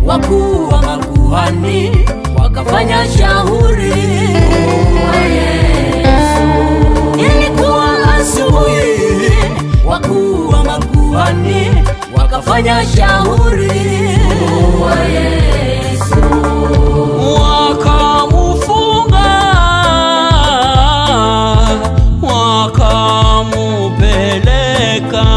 Wakuu wa makuhani wakafanya shauri kwa Yesu. Ilikuwa asubuhi, wakuu wa makuhani wakafanya shauri kwa Yesu. Wakamufunga, wakamupeleka.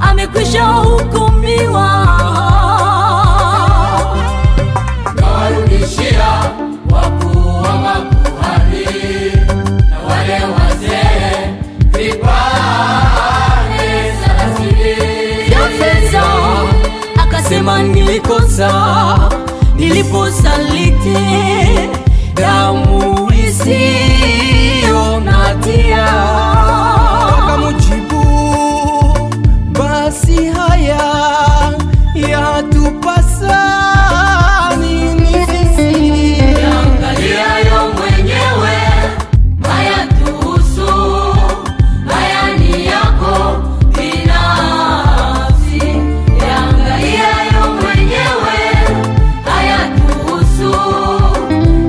Amekwisha hukumiwa, nawarudishia wakuu wa makuhani na wale wazee vipande 30 vya fedha. Akasema nilikosa niliposaliti damu isiyo na hatia. Wakamujibu, basi haya yatupasa nini sisi? Angaliayo mwenyewe, hayatuhusu, haya ni yako binafsi. Angaliayo mwenyewe, hayatuhusu,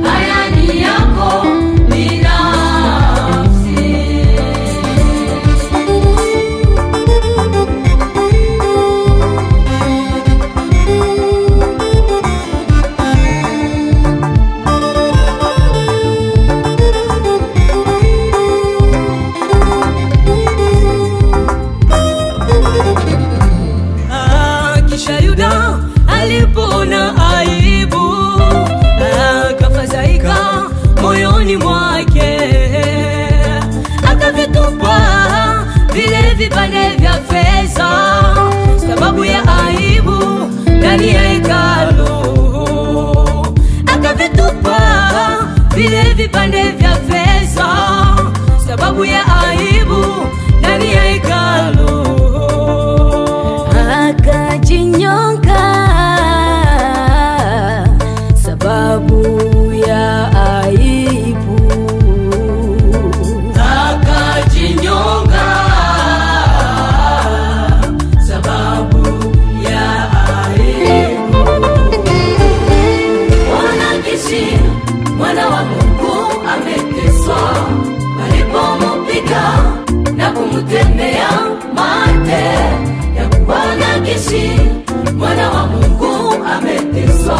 haya ni yako binafsi. Kisha Yuda alipoona aibu, akafadhaika moyoni mwake, akavitupa vile vipande vya fedha sababu ya aibu ndani ya hekalu. Akavitupa vile vipande vya fedha sababu ya aibu ndani ya hekalu. Akajinyonga sababu ya aibu. Akajinyonga sababu ya aibu. Wanakisi mwana wa Mungu ameteswa, walipomupiga na kumtemea mate. Wanakisi mwana wa Mungu ameteswa,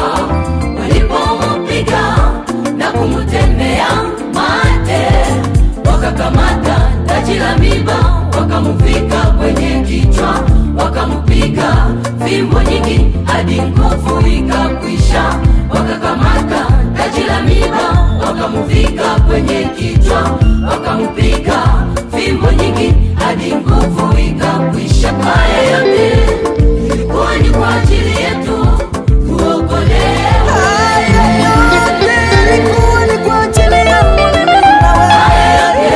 walipomupiga na kumtemea mate. Wakakamata taji la miba, wakamuvika kwenye kichwa, wakamupiga fimbo nyingi hadi nguvu ikakwisha. Wakakamata taji la miba, wakamuvika kwenye kichwa, wakamupiga fimbo nyingi hadi nguvu ikakwisha. Haya yote ilikuwa ni kwa ajili yetu tuokolewe. Haya yote ilikuwa ni kwa ajili yangu mimi na wewe. Haya yote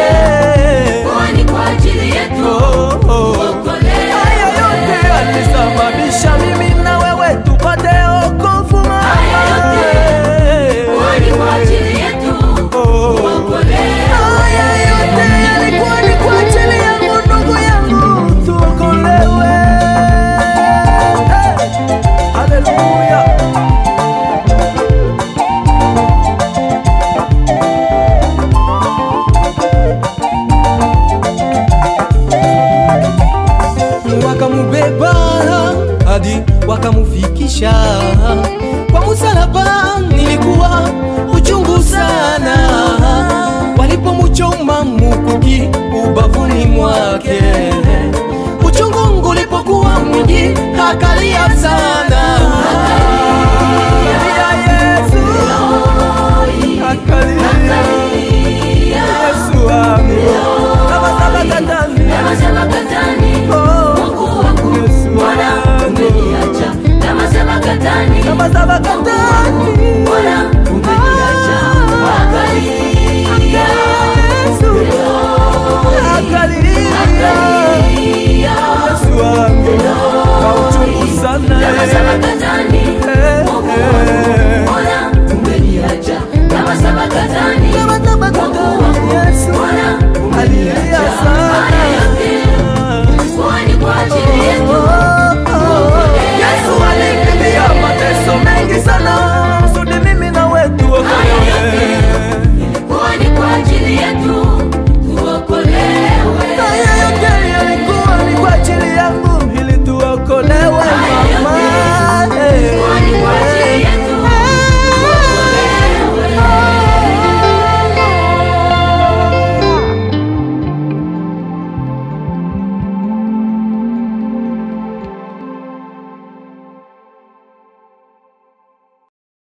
ilikuwa ni kwa ajili yetu tuokolewe. Haya yote yalisababisha mimi na wewe tupate wokovu. Haya yote ilikuwa ni kwa ajili yetu tuokolewe. Haya bakatani Bwana